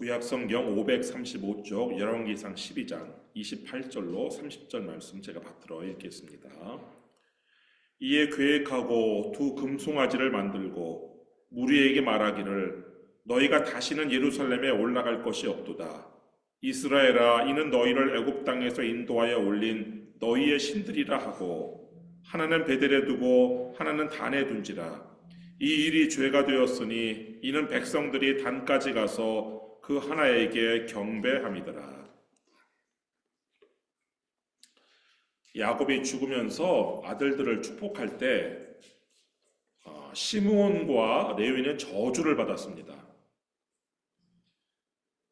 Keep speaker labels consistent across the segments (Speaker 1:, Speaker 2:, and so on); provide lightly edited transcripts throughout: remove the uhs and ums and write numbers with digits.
Speaker 1: 구약성경 535쪽 열왕기상 12장 28절로 30절 말씀 제가 받들어 읽겠습니다. 이에 계획하고 두 금송아지를 만들고 무리에게 말하기를 너희가 다시는 예루살렘에 올라갈 것이 없도다. 이스라엘아, 이는 너희를 애굽 땅에서 인도하여 올린 너희의 신들이라 하고 하나는 베델에 두고 하나는 단에 둔지라. 이 일이 죄가 되었으니 이는 백성들이 단까지 가서 그 하나에게 경배함이더라. 야곱이 죽으면서 아들들을 축복할 때 시므온과 레위는 저주를 받았습니다.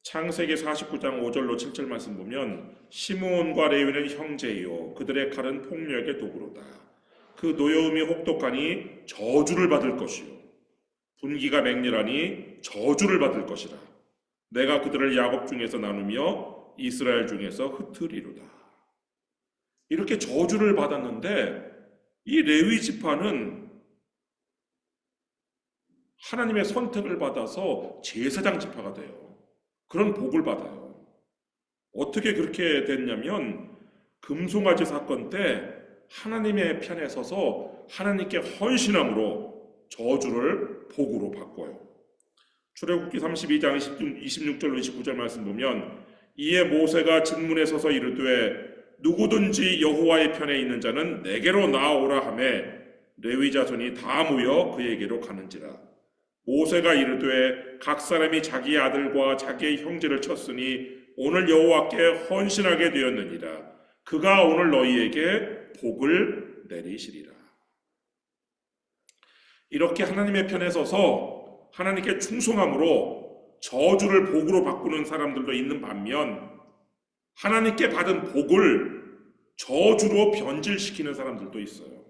Speaker 1: 창세기 49장 5절로 7절 말씀 보면 시므온과 레위는 형제이요 그들의 칼은 폭력의 도구로다. 그 노여움이 혹독하니 저주를 받을 것이요 분기가 맹렬하니 저주를 받을 것이라. 내가 그들을 야곱 중에서 나누며 이스라엘 중에서 흩으리로다. 이렇게 저주를 받았는데 이 레위 지파는 하나님의 선택을 받아서 제사장 지파가 돼요. 그런 복을 받아요. 어떻게 그렇게 됐냐면 금송아지 사건 때 하나님의 편에 서서 하나님께 헌신함으로 저주를 복으로 바꿔요. 출애굽기 32장 26절로 29절 말씀 보면 이에 모세가 진문에 서서 이르되 누구든지 여호와의 편에 있는 자는 내게로 나아오라 하매 레위 자손이 다 모여 그에게로 가는지라. 모세가 이르되 각 사람이 자기의 아들과 자기의 형제를 쳤으니 오늘 여호와께 헌신하게 되었느니라. 그가 오늘 너희에게 복을 내리시리라. 이렇게 하나님의 편에 서서 하나님께 충성함으로 저주를 복으로 바꾸는 사람들도 있는 반면 하나님께 받은 복을 저주로 변질시키는 사람들도 있어요.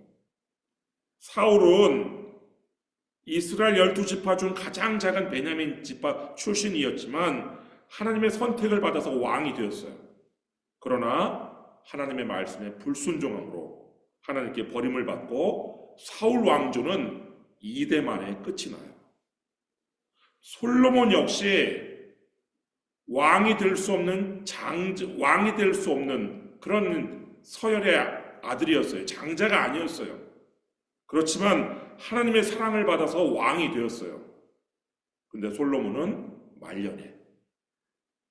Speaker 1: 사울은 이스라엘 12지파 중 가장 작은 베냐민 지파 출신이었지만 하나님의 선택을 받아서 왕이 되었어요. 그러나 하나님의 말씀에 불순종함으로 하나님께 버림을 받고 사울 왕조는 2대 만에 끝이 나요. 솔로몬 역시 왕이 될 수 없는 왕이 될 수 없는 그런 서열의 아들이었어요. 장자가 아니었어요. 그렇지만 하나님의 사랑을 받아서 왕이 되었어요. 근데 솔로몬은 말년에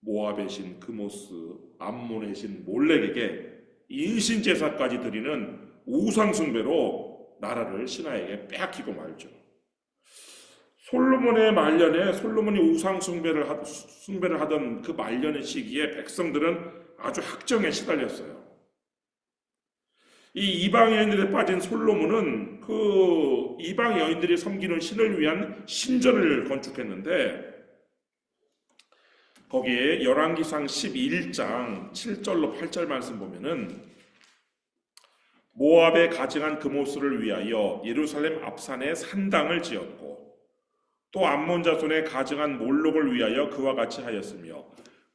Speaker 1: 모압의 신 그모스, 암몬의 신 몰렉에게 인신제사까지 드리는 우상숭배로 나라를 신하에게 빼앗기고 말죠. 솔로몬의 말년에 솔로몬이 우상숭배를 하던 그 말년의 시기에 백성들은 아주 학정에 시달렸어요. 이 이방 여인들에 빠진 솔로몬은 그 이방 여인들이 섬기는 신을 위한 신전을 건축했는데 거기에 열왕기상 11장 7절로 8절 말씀 보면은 모압에 가증한 그모스를 위하여 예루살렘 앞산에 산당을 지었고 또 암몬 자손의 가증한 몰록을 위하여 그와 같이 하였으며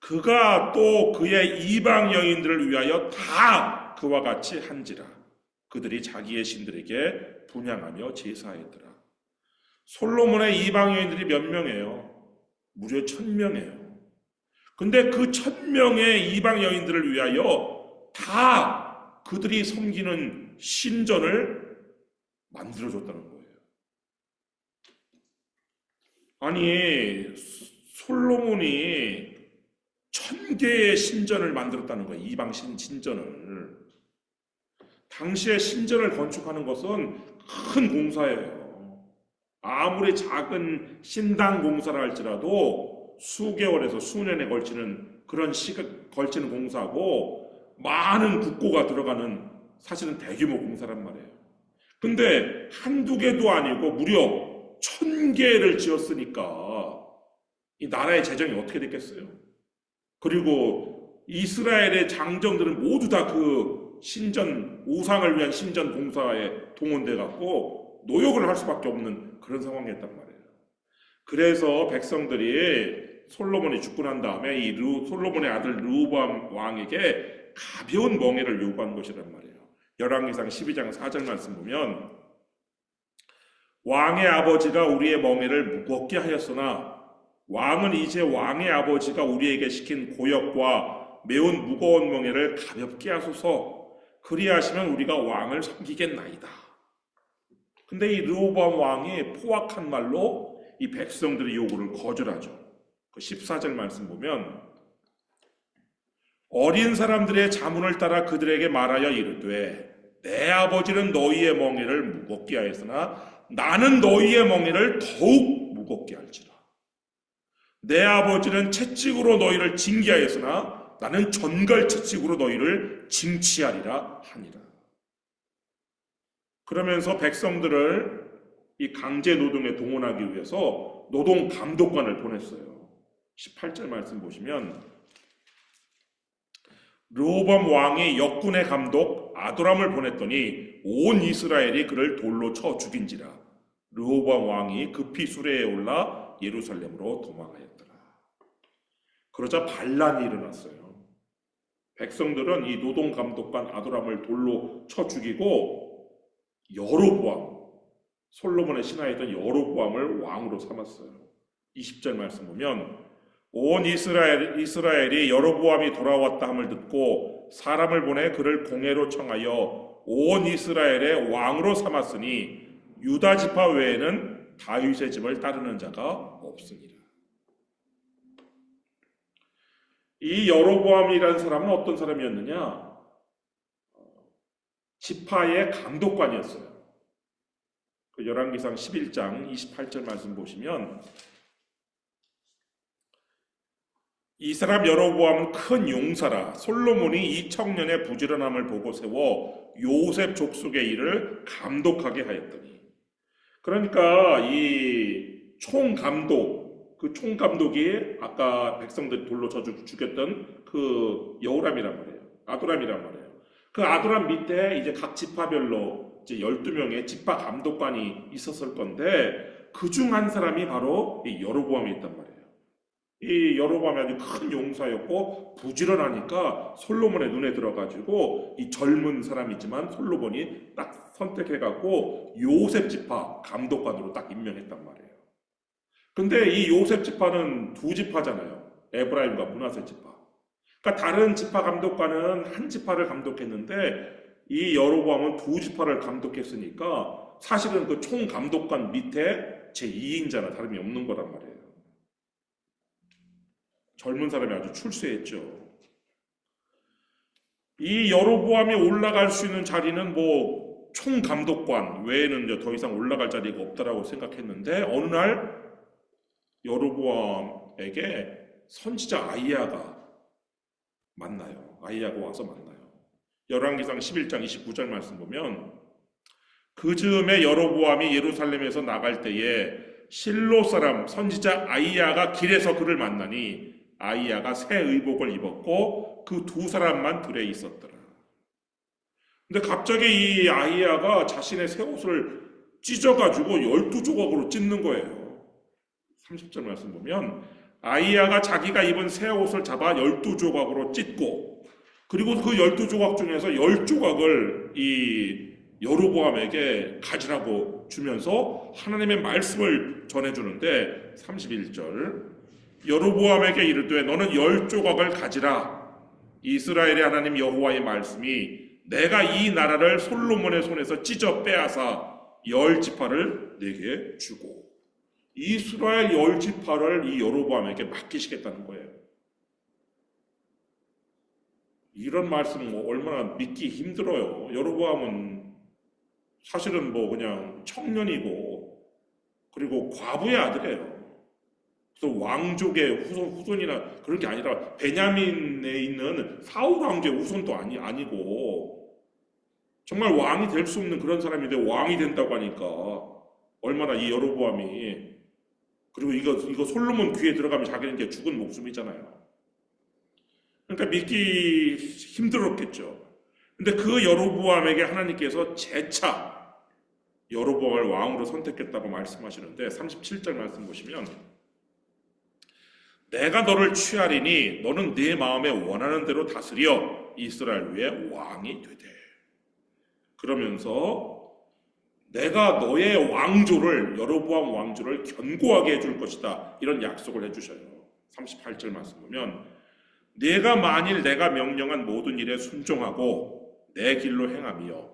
Speaker 1: 그가 또 그의 이방 여인들을 위하여 다 그와 같이 한지라. 그들이 자기의 신들에게 분향하며 제사하였더라. 솔로몬의 이방 여인들이 몇 명이에요? 무려 1000명이에요. 근데 그 1000명의 이방 여인들을 위하여 다 그들이 섬기는 신전을 만들어줬다는 거예요. 아니, 솔로몬이 1000개의 신전을 만들었다는 거예요. 이방 신전을. 당시에 신전을 건축하는 것은 큰 공사예요. 아무리 작은 신당 공사를 할지라도 수개월에서 수년에 걸치는 그런 걸치는 공사고 많은 국고가 들어가는 사실은 대규모 공사란 말이에요. 근데 한두 개도 아니고 무려 1000개를 지었으니까 이 나라의 재정이 어떻게 됐겠어요? 그리고 이스라엘의 장정들은 모두 다 그 신전, 우상을 위한 신전 공사에 동원돼 갖고 노역을 할 수밖에 없는 그런 상황이었단 말이에요. 그래서 백성들이 솔로몬이 죽고 난 다음에 이 솔로몬의 아들 르호보암 왕에게 가벼운 멍에를 요구한 것이란 말이에요. 열왕기상 12장 4절 말씀 보면 왕의 아버지가 우리의 멍에를 무겁게 하였으나 왕은 이제 왕의 아버지가 우리에게 시킨 고역과 매운 무거운 멍에를 가볍게 하소서. 그리하시면 우리가 왕을 섬기겠나이다. 근데 이 르호보암 왕이 포악한 말로 이 백성들의 요구를 거절하죠. 그 14절 말씀 보면 어린 사람들의 자문을 따라 그들에게 말하여 이르되 내 아버지는 너희의 멍에를 무겁게 하였으나 나는 너희의 멍에를 더욱 무겁게 할지라. 내 아버지는 채찍으로 너희를 징계하였으나 나는 전갈 채찍으로 너희를 징치하리라 하니라. 그러면서 백성들을 이 강제 노동에 동원하기 위해서 노동 감독관을 보냈어요. 18절 말씀 보시면 르호보암 왕이 역군의 감독 아도람을 보냈더니 온 이스라엘이 그를 돌로 쳐 죽인지라. 르호보암 왕이 급히 수레에 올라 예루살렘으로 도망하였더라. 그러자 반란이 일어났어요. 백성들은 이 노동 감독관 아도람을 돌로 쳐 죽이고 여로보암, 솔로몬의 신하였던 여로보암을 왕으로 삼았어요. 20절 말씀 보면 온 이스라엘이 여로보암이 돌아왔다 함을 듣고 사람을 보내 그를 공회로 청하여 온 이스라엘의 왕으로 삼았으니 유다 지파 외에는 다윗의 집을 따르는 자가 없으니라. 이 여로보암이라는 사람은 어떤 사람이었느냐? 지파의 감독관이었어요. 그 열왕기상 11장 28절 말씀 보시면 이 사람 여로보암은 큰 용사라. 솔로몬이 이 청년의 부지런함을 보고 세워 요셉 족속의 일을 감독하게 하였더니. 그러니까 이 총감독, 그 총감독이 아까 백성들 돌로 쳐 죽였던 그 여호람이란 말이에요. 아도람이란 말이에요. 그 아도람 밑에 이제 각 지파별로 이제 12명의 지파 감독관이 있었을 건데 그 중 한 사람이 바로 이 여로보암이 있단 말이에요. 이 여로보암이 아주 큰 용사였고 부지런하니까 솔로몬의 눈에 들어가지고 이 젊은 사람이지만 솔로몬이 딱 선택해갖고 요셉 지파 감독관으로 딱 임명했단 말이에요. 근데 이 요셉 지파는 두 지파잖아요. 에브라임과 므낫세 지파. 그러니까 다른 지파 감독관은 한 지파를 감독했는데 이 여로보암은 두 지파를 감독했으니까 사실은 그 총 감독관 밑에 제2인자나 다름이 없는 거란 말이에요. 젊은 사람이 아주 출세했죠. 이 여로보암이 올라갈 수 있는 자리는 뭐 총감독관 외에는 이제 더 이상 올라갈 자리가 없다라고 생각했는데 어느 날 여로보암에게 선지자 아이야가 만나요. 아이야가 와서 만나요. 열왕기상 11장 29절 말씀 보면 그 즈음에 여로보암이 예루살렘에서 나갈 때에 실로 사람 선지자 아이야가 길에서 그를 만나니 아이야가 새 의복을 입었고 그 두 사람만 들에 있었더라. 근데 갑자기 이 아이야가 자신의 새 옷을 찢어가지고 12조각으로 찢는 거예요. 30절 말씀 보면 아이야가 자기가 입은 새 옷을 잡아 12조각으로 찢고 그리고 그 12조각 중에서 10조각을 이 여로보암에게 가지라고 주면서 하나님의 말씀을 전해주는데 31절 여로보암에게 이르되 너는 10조각을 가지라. 이스라엘의 하나님 여호와의 말씀이 내가 이 나라를 솔로몬의 손에서 찢어 빼앗아 10지파를 내게 주고 이스라엘 10지파를 이 여로보암에게 맡기시겠다는 거예요. 이런 말씀은 얼마나 믿기 힘들어요. 여로보암은 사실은 뭐 그냥 청년이고 그리고 과부의 아들이에요. 그래서 왕족의 후손이나 그런 게 아니라 베냐민에 있는 사울 왕조의 후손도 아니고 정말 왕이 될 수 없는 그런 사람인데 왕이 된다고 하니까 얼마나 이 여로보암이 그리고 이거 솔로몬 귀에 들어가면 자기는 이제 죽은 목숨이잖아요. 그러니까 믿기 힘들었겠죠. 근데 그 여로보암에게 하나님께서 재차 여로보암을 왕으로 선택했다고 말씀하시는데 37절 말씀 보시면 내가 너를 취하리니 너는 네 마음에 원하는 대로 다스려 이스라엘 위에 왕이 되되 그러면서 내가 너의 왕조를, 여로보암 왕조를 견고하게 해줄 것이다. 이런 약속을 해주셔요. 38절 말씀 보면 내가 만일 내가 명령한 모든 일에 순종하고 내 길로 행하며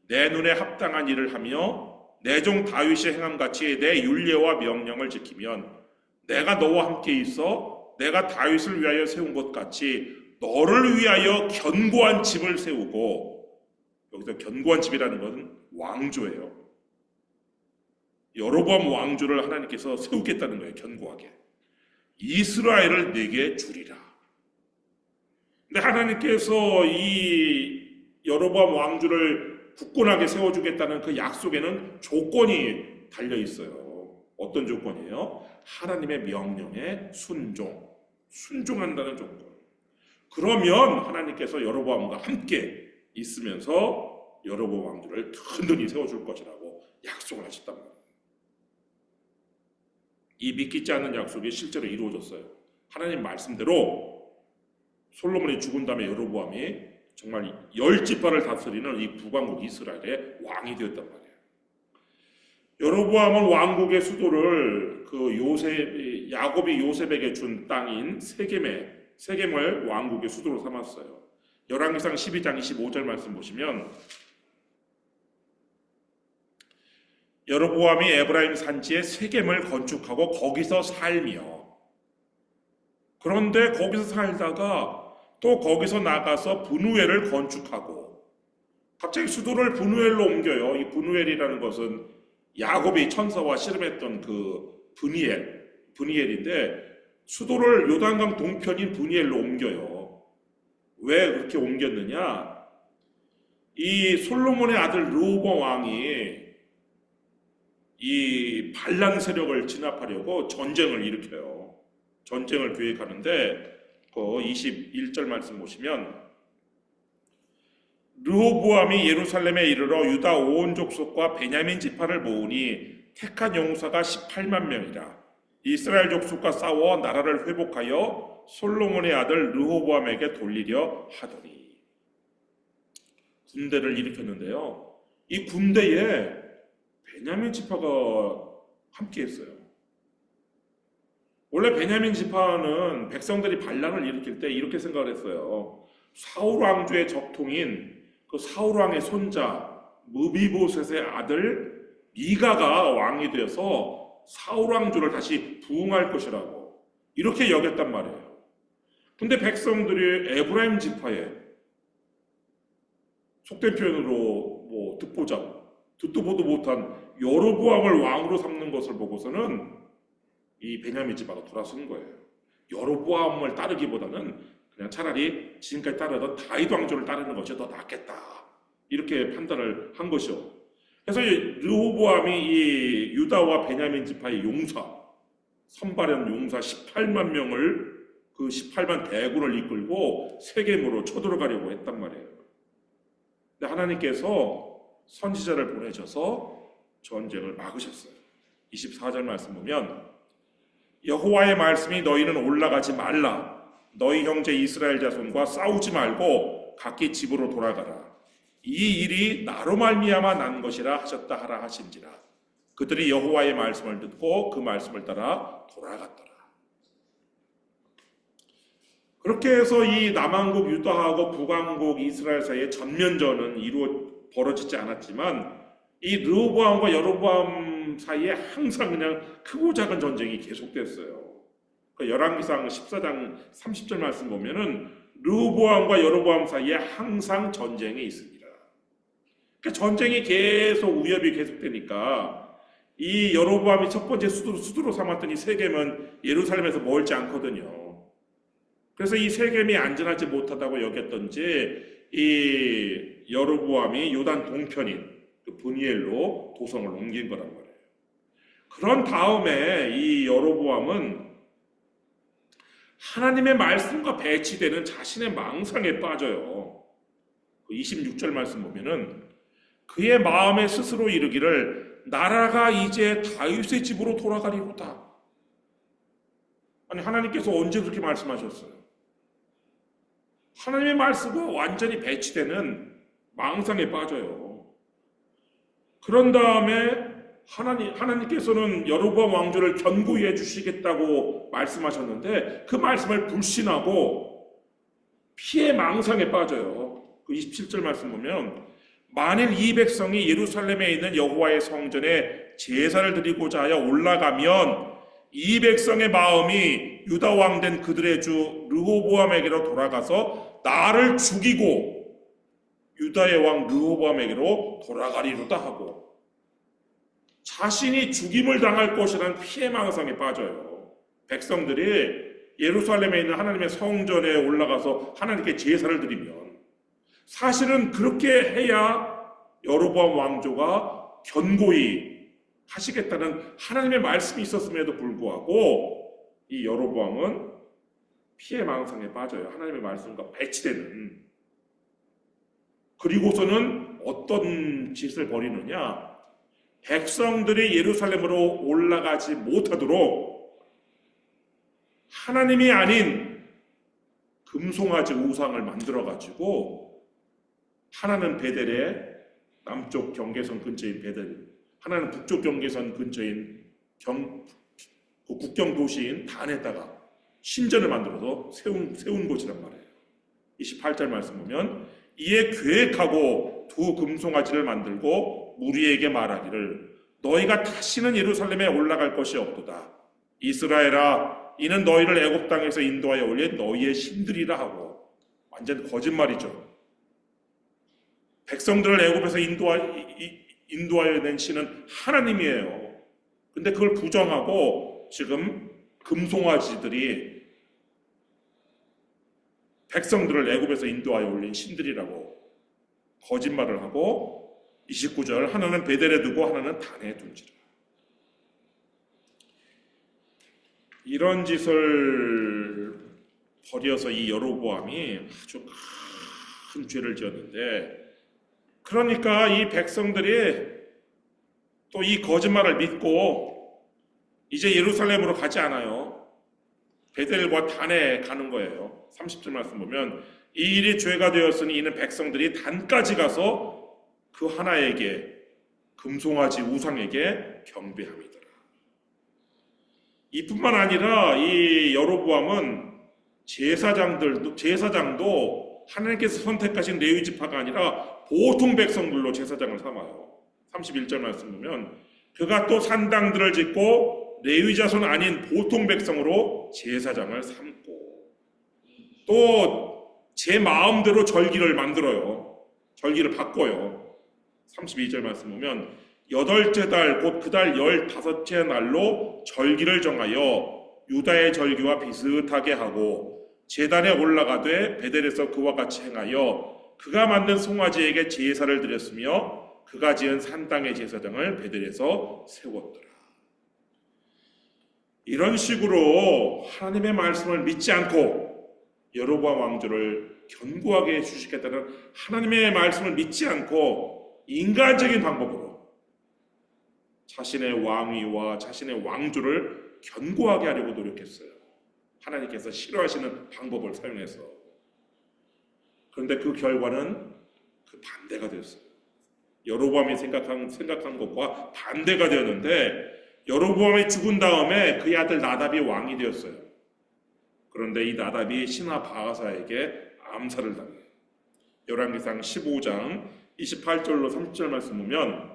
Speaker 1: 내 눈에 합당한 일을 하며 내 종 다윗이 행함같이 내 율례와 명령을 지키면 내가 너와 함께 있어 내가 다윗을 위하여 세운 것 같이 너를 위하여 견고한 집을 세우고, 여기서 견고한 집이라는 것은 왕조예요. 여로보암 왕조를 하나님께서 세우겠다는 거예요. 견고하게. 이스라엘을 내게 주리라. 근데 하나님께서 이 여로보암 왕조를 굳건하게 세워주겠다는 그 약속에는 조건이 달려 있어요. 어떤 조건이에요? 하나님의 명령에 순종한다는 조건. 그러면 하나님께서 여로보암과 함께 있으면서 여로보암 왕조를 든든히 세워줄 것이라고 약속을 하셨단 말이에요. 이 믿기지 않는 약속이 실제로 이루어졌어요. 하나님 말씀대로 솔로몬이 죽은 다음에 여로보암이 정말 10지파를 다스리는 이 북왕국 이스라엘의 왕이 되었단 말이에요. 여로보암은 왕국의 수도를 야곱이 요셉에게 준 땅인 세겜을 왕국의 수도로 삼았어요. 열왕기상 12장 25절 말씀 보시면 여로보암이 에브라임 산지에 세겜을 건축하고 거기서 살며, 그런데 거기서 살다가 또 거기서 나가서 분우엘을 건축하고 갑자기 수도를 분우엘로 옮겨요. 이 분우엘이라는 것은 야곱이 천사와 씨름했던 그 분이엘인데 수도를 요단강 동편인 분이엘로 옮겨요. 왜 그렇게 옮겼느냐? 이 솔로몬의 아들 르호보암 왕이 이 반란 세력을 진압하려고 전쟁을 일으켜요. 전쟁을 계획하는데 그 21절 말씀 보시면 르호보암이 예루살렘에 이르러 유다 온 족속과 베냐민 지파를 모으니 택한 용사가 18만 명이라. 이스라엘 족속과 싸워 나라를 회복하여 솔로몬의 아들 르호보암에게 돌리려 하더니. 군대를 일으켰는데요. 이 군대에 베냐민 지파가 함께했어요. 원래 베냐민 지파는 백성들이 반란을 일으킬 때 이렇게 생각을 했어요. 사울 왕조의 적통인 그 사울 왕의 손자 무비보셋의 아들 미가가 왕이 되어서 사울 왕조를 다시 부흥할 것이라고 이렇게 여겼단 말이에요. 근데 백성들이 에브라임 지파에 속된 표현으로 듣도 보도 못한 여로보암을 왕으로 삼는 것을 보고서는 이 베냐민 지파가 돌아선 거예요. 여로보암을 따르기보다는 그냥 차라리 지금까지 따르던 다윗 왕조를 따르는 것이 더 낫겠다. 이렇게 판단을 한 것이요. 그래서 르호보암이 이 유다와 베냐민 지파의 선발한 용사 18만 명을 그 18만 대군을 이끌고 세겜으로 쳐들어가려고 했단 말이에요. 근데 하나님께서 선지자를 보내셔서 전쟁을 막으셨어요. 24절 말씀 보면 여호와의 말씀이 너희는 올라가지 말라. 너희 형제 이스라엘 자손과 싸우지 말고 각기 집으로 돌아가라. 이 일이 나로 말미암아 난 것이라 하셨다 하라 하신지라. 그들이 여호와의 말씀을 듣고 그 말씀을 따라 돌아갔더라. 그렇게 해서 이 남왕국 유다하고 북왕국 이스라엘 사이에 전면전은 벌어지지 않았지만 이 르호보암과 여로보암 사이에 항상 그냥 크고 작은 전쟁이 계속됐어요. 열왕기상 14장 30절 말씀 보면은 르호보암과 여로보암 사이에 항상 전쟁이 있습니다. 그러니까 전쟁이 위협이 계속되니까 이 여로보암이 첫 번째 수도로 삼았던 이 세겜은 예루살렘에서 멀지 않거든요. 그래서 이 세겜이 안전하지 못하다고 여겼던지 이 여로보암이 요단 동편인 그 분이엘로 도성을 옮긴 거란 말이에요. 그런 다음에 이 여로보암은 하나님의 말씀과 배치되는 자신의 망상에 빠져요. 26절 말씀 보면은 그의 마음에 스스로 이르기를 나라가 이제 다윗의 집으로 돌아가리로다. 아니 하나님께서 언제 그렇게 말씀하셨어요? 하나님의 말씀과 완전히 배치되는 망상에 빠져요. 그런 다음에 하나님께서는 여로보암 왕조를 견고히 해주시겠다고 말씀하셨는데 그 말씀을 불신하고 피해 망상에 빠져요. 그 27절 말씀 보면 만일 이 백성이 예루살렘에 있는 여호와의 성전에 제사를 드리고자 하여 올라가면 이 백성의 마음이 유다 왕 된 그들의 주 르호보암에게로 돌아가서 나를 죽이고 유다의 왕 르호보암에게로 돌아가리로다 하고 자신이 죽임을 당할 것이라는 피해망상에 빠져요. 백성들이 예루살렘에 있는 하나님의 성전에 올라가서 하나님께 제사를 드리면 사실은 그렇게 해야 여로보암 왕조가 견고히 하시겠다는 하나님의 말씀이 있었음에도 불구하고 이 여로보암은 피해망상에 빠져요. 하나님의 말씀과 배치되는. 그리고서는 어떤 짓을 벌이느냐, 백성들이 예루살렘으로 올라가지 못하도록 하나님이 아닌 금송아지 우상을 만들어가지고 하나는 베델의 남쪽 경계선 근처인 베델, 하나는 북쪽 경계선 근처인 국경 도시인 단에다가 신전을 만들어서 세운 곳이란 말이에요. 28절 말씀 보면 이에 계획하고 두 금송아지를 만들고 무리에게 말하기를 너희가 다시는 예루살렘에 올라갈 것이 없도다. 이스라엘아 이는 너희를 애굽 땅에서 인도하여 올린 너희의 신들이라 하고. 완전 거짓말이죠. 백성들을 애굽에서 인도하여 낸 신은 하나님이에요. 근데 그걸 부정하고 지금 금송아지들이 백성들을 애굽에서 인도하여 올린 신들이라고 거짓말을 하고 29절 하나는 베델에 두고 하나는 단에 둔지라. 이런 짓을 벌여서 이 여로보암이 아주 큰 죄를 지었는데, 그러니까 이 백성들이 또 이 거짓말을 믿고 이제 예루살렘으로 가지 않아요. 베델과 단에 가는 거예요. 30절 말씀 보면 이 일이 죄가 되었으니 이는 백성들이 단까지 가서 그 하나에게 금송아지 우상에게 경배함이더라. 이뿐만 아니라 이 여로보암은 제사장도 하나님께서 선택하신 레위 지파가 아니라 보통 백성들로 제사장을 삼아요. 31절 말씀 보면 그가 또 산당들을 짓고 레위 자손 아닌 보통 백성으로 제사장을 삼고 또 제 마음대로 절기를 만들어요. 절기를 바꿔요. 32절 말씀 보면 8째 달 곧 그 달 15째 날로 절기를 정하여 유다의 절기와 비슷하게 하고 제단에 올라가되 베델에서 그와 같이 행하여 그가 만든 송아지에게 제사를 드렸으며 그가 지은 산 땅의 제사장을 베델에서 세웠더라. 이런 식으로 하나님의 말씀을 믿지 않고 여로보암 왕조를 견고하게 해주시겠다는 하나님의 말씀을 믿지 않고 인간적인 방법으로 자신의 왕위와 자신의 왕조를 견고하게 하려고 노력했어요. 하나님께서 싫어하시는 방법을 사용해서. 그런데 그 결과는 그 반대가 되었어요. 여로보암이 생각한 것과 반대가 되었는데 여로보암이 죽은 다음에 그의 아들 나답이 왕이 되었어요. 그런데 이 나답이 신하 바하사에게 암살을 당해요. 열왕기상 15장 28절로 30절 말씀 보면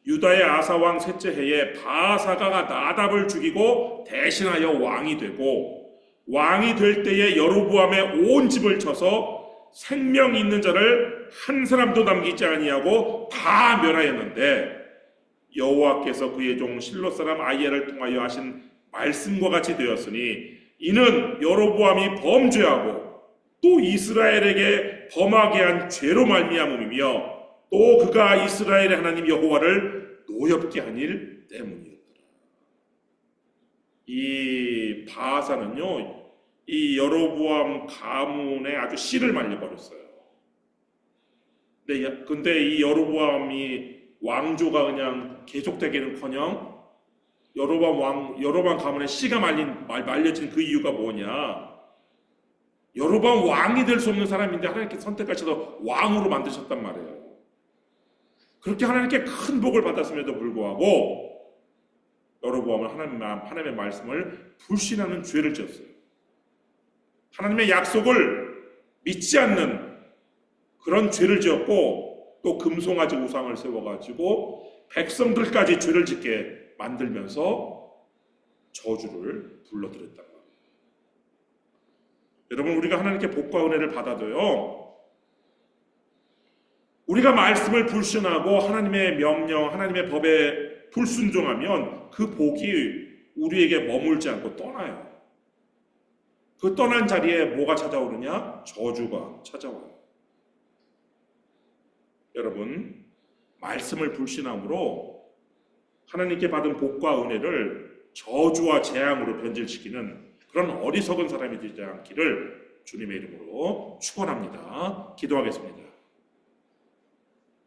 Speaker 1: 유다의 아사왕 셋째 해에 바하사가 나답을 죽이고 대신하여 왕이 되고 왕이 될 때에 여로보암의 온 집을 쳐서 생명 있는 자를 한 사람도 남기지 아니하고 다 멸하였는데 여호와께서 그의 종 실로 사람 아히야를 통하여 하신 말씀과 같이 되었으니 이는 여로보암이 범죄하고 또 이스라엘에게 범하게 한 죄로 말미암음이며 또 그가 이스라엘의 하나님 여호와를 노엽게 한 일 때문이었더라. 이 바하사는요, 이 여로보암 가문에 아주 씨를 말려버렸어요. 근데 이 여로보암이 왕조가 그냥 계속되기는커녕 여로보암 가문에 씨가 말려진 그 이유가 뭐냐? 여로보암 왕이 될 수 없는 사람인데 하나님께서 선택하셔서 왕으로 만드셨단 말이에요. 그렇게 하나님께 큰 복을 받았음에도 불구하고 여로보암은 하나님의 말씀을 불신하는 죄를 지었어요. 하나님의 약속을 믿지 않는 그런 죄를 지었고 또 금송아지 우상을 세워가지고 백성들까지 죄를 짓게 만들면서 저주를 불러들였단 말이에요. 여러분, 우리가 하나님께 복과 은혜를 받아도요, 우리가 말씀을 불신하고 하나님의 명령, 하나님의 법에 불순종하면 그 복이 우리에게 머물지 않고 떠나요. 그 떠난 자리에 뭐가 찾아오느냐? 저주가 찾아와요. 여러분, 말씀을 불신함으로 하나님께 받은 복과 은혜를 저주와 재앙으로 변질시키는 그런 어리석은 사람이 되지 않기를 주님의 이름으로 축원합니다. 기도하겠습니다.